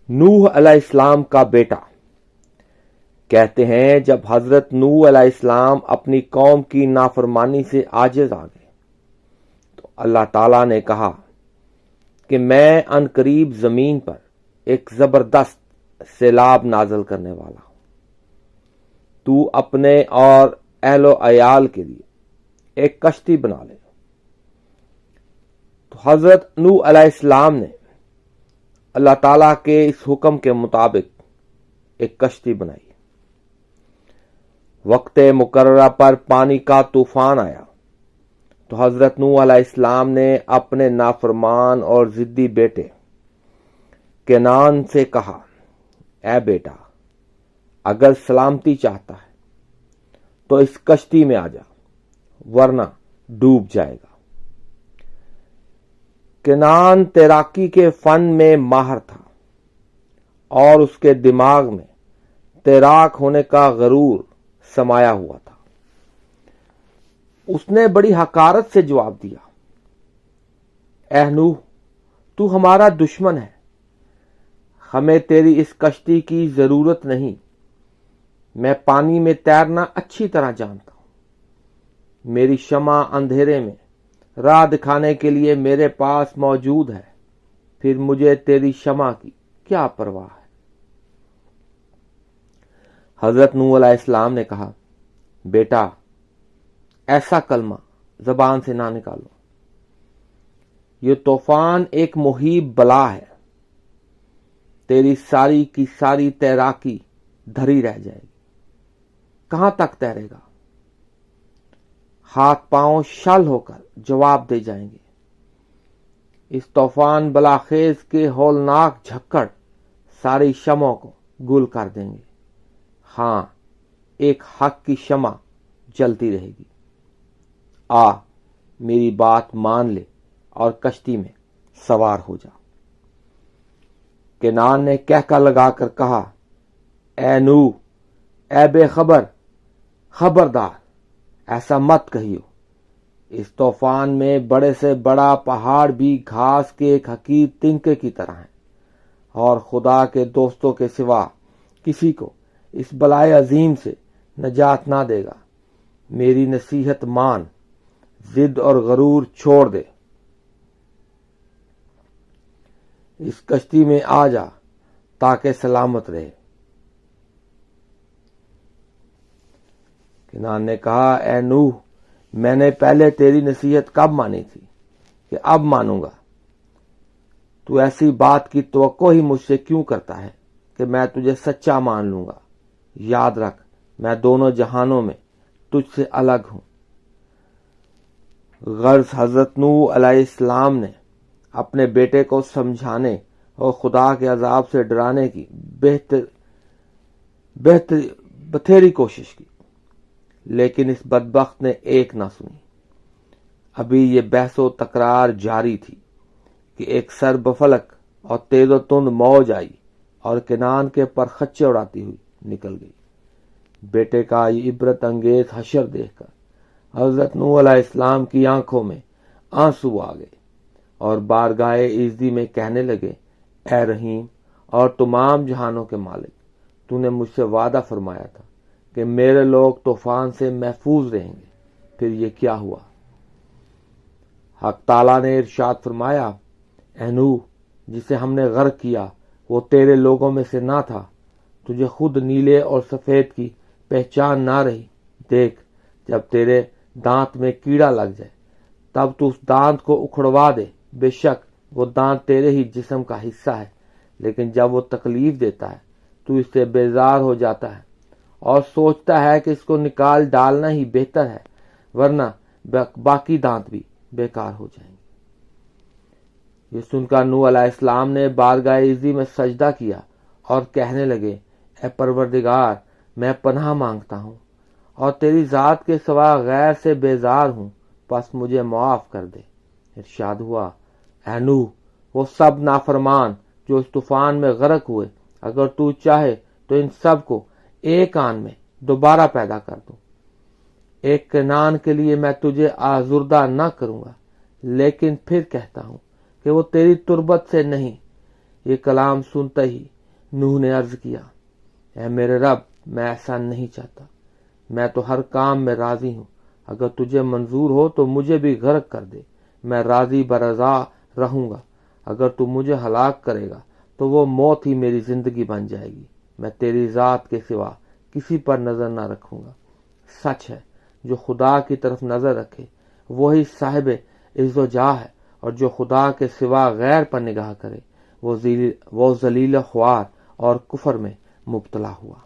نوح علیہ السلام کا بیٹا کہتے ہیں جب حضرت نوح علیہ السلام اپنی قوم کی نافرمانی سے عاجز آ گئے تو اللہ تعالیٰ نے کہا کہ میں عنقریب زمین پر ایک زبردست سیلاب نازل کرنے والا ہوں، تو اپنے اور اہل و عیال کے لیے ایک کشتی بنا لے۔ تو حضرت نوح علیہ السلام نے اللہ تعالیٰ کے اس حکم کے مطابق ایک کشتی بنائی۔ وقت مقررہ پر پانی کا طوفان آیا تو حضرت نوح علیہ السلام نے اپنے نافرمان اور ضدی بیٹے کنعان سے کہا، اے بیٹا، اگر سلامتی چاہتا ہے تو اس کشتی میں آ جا، ورنہ ڈوب جائے گا۔ کنعان تیراکی کے فن میں ماہر تھا اور اس کے دماغ میں تیراک ہونے کا غرور سمایا ہوا تھا۔ اس نے بڑی حقارت سے جواب دیا، اے نوح، تو ہمارا دشمن ہے، ہمیں تیری اس کشتی کی ضرورت نہیں، میں پانی میں تیرنا اچھی طرح جانتا ہوں، میری شمع اندھیرے میں راہ دکھانے کے لیے میرے پاس موجود ہے، پھر مجھے تیری شمع کی کیا پرواہ ہے۔ حضرت نوح علیہ السلام نے کہا، بیٹا، ایسا کلمہ زبان سے نہ نکالو، یہ طوفان ایک محیب بلا ہے، تیری ساری کی ساری تیراکی دھری رہ جائے گی، کہاں تک تیرے گا؟ ہاتھ پاؤں شل ہو کر جواب دے جائیں گے۔ اس طوفان بلاخیز کے ہولناک جھکڑ ساری شمعوں کو گل کر دیں گے، ہاں، ایک حق کی شمع جلتی رہے گی۔ آ، میری بات مان لے اور کشتی میں سوار ہو جا۔ کنعان نے کہکا لگا کر کہا، اے نوح، اے بے خبر، خبردار، ایسا مت کہیو، اس طوفان میں بڑے سے بڑا پہاڑ بھی گھاس کے ایک حقیر تنکے کی طرح ہے، اور خدا کے دوستوں کے سوا کسی کو اس بلائے عظیم سے نجات نہ دے گا۔ میری نصیحت مان، ضد اور غرور چھوڑ دے، اس کشتی میں آ جا تاکہ سلامت رہے۔ کنعان نے کہا، اے نوح، میں نے پہلے تیری نصیحت کب مانی تھی کہ اب مانوں گا؟ تو ایسی بات کی توقع ہی مجھ سے کیوں کرتا ہے کہ میں تجھے سچا مان لوں گا؟ یاد رکھ، میں دونوں جہانوں میں تجھ سے الگ ہوں۔ غرض حضرت نوح علیہ السلام نے اپنے بیٹے کو سمجھانے اور خدا کے عذاب سے ڈرانے کی بتھیری کوشش کی، لیکن اس بدبخت نے ایک نہ سنی۔ ابھی یہ بحث و تکرار جاری تھی کہ ایک سر بفلک اور تیز و تند موج آئی اور کنعان کے پر خچے اڑاتی ہوئی نکل گئی۔ بیٹے کا یہ عبرت انگیز حشر دیکھ کر حضرت نوح علیہ السلام کی آنکھوں میں آنسو آ گئے اور بارگاہ عزتی میں کہنے لگے، اے رحیم اور تمام جہانوں کے مالک، تو نے مجھ سے وعدہ فرمایا تھا کہ میرے لوگ طوفان سے محفوظ رہیں گے، پھر یہ کیا ہوا؟ حق تعالیٰ نے ارشاد فرمایا، اے نوح، جسے ہم نے غرق کیا وہ تیرے لوگوں میں سے نہ تھا، تجھے خود نیلے اور سفید کی پہچان نہ رہی۔ دیکھ، جب تیرے دانت میں کیڑا لگ جائے تب تو اس دانت کو اکھڑوا دے، بے شک وہ دانت تیرے ہی جسم کا حصہ ہے، لیکن جب وہ تکلیف دیتا ہے تو اس سے بیزار ہو جاتا ہے اور سوچتا ہے کہ اس کو نکال ڈالنا ہی بہتر ہے، ورنہ باقی دانت بھی بیکار ہو جائیں گے۔ یہ سن کر نوح علیہ السلام نے بارگاہ عزتی میں سجدہ کیا اور کہنے لگے، اے پروردگار، میں پناہ مانگتا ہوں اور تیری ذات کے سوا غیر سے بیزار ہوں، پس مجھے معاف کر دے۔ ارشاد ہوا، اے نوح، وہ سب نافرمان جو اس طوفان میں غرق ہوئے، اگر تو چاہے تو ان سب کو ایک آن میں دوبارہ پیدا کر دوں۔ ایک کنعان کے لیے میں تجھے آزردہ نہ کروں گا، لیکن پھر کہتا ہوں کہ وہ تیری تربت سے نہیں۔ یہ کلام سنتے ہی نوح نے عرض کیا، اے میرے رب، میں ایسا نہیں چاہتا، میں تو ہر کام میں راضی ہوں، اگر تجھے منظور ہو تو مجھے بھی غرق کر دے، میں راضی برضا رہوں گا، اگر تو مجھے ہلاک کرے گا تو وہ موت ہی میری زندگی بن جائے گی، میں تیری ذات کے سوا کسی پر نظر نہ رکھوں گا۔ سچ ہے، جو خدا کی طرف نظر رکھے وہی صاحب عز و جاہ ہے، اور جو خدا کے سوا غیر پر نگاہ کرے وہ ذلیل خوار اور کفر میں مبتلا ہوا۔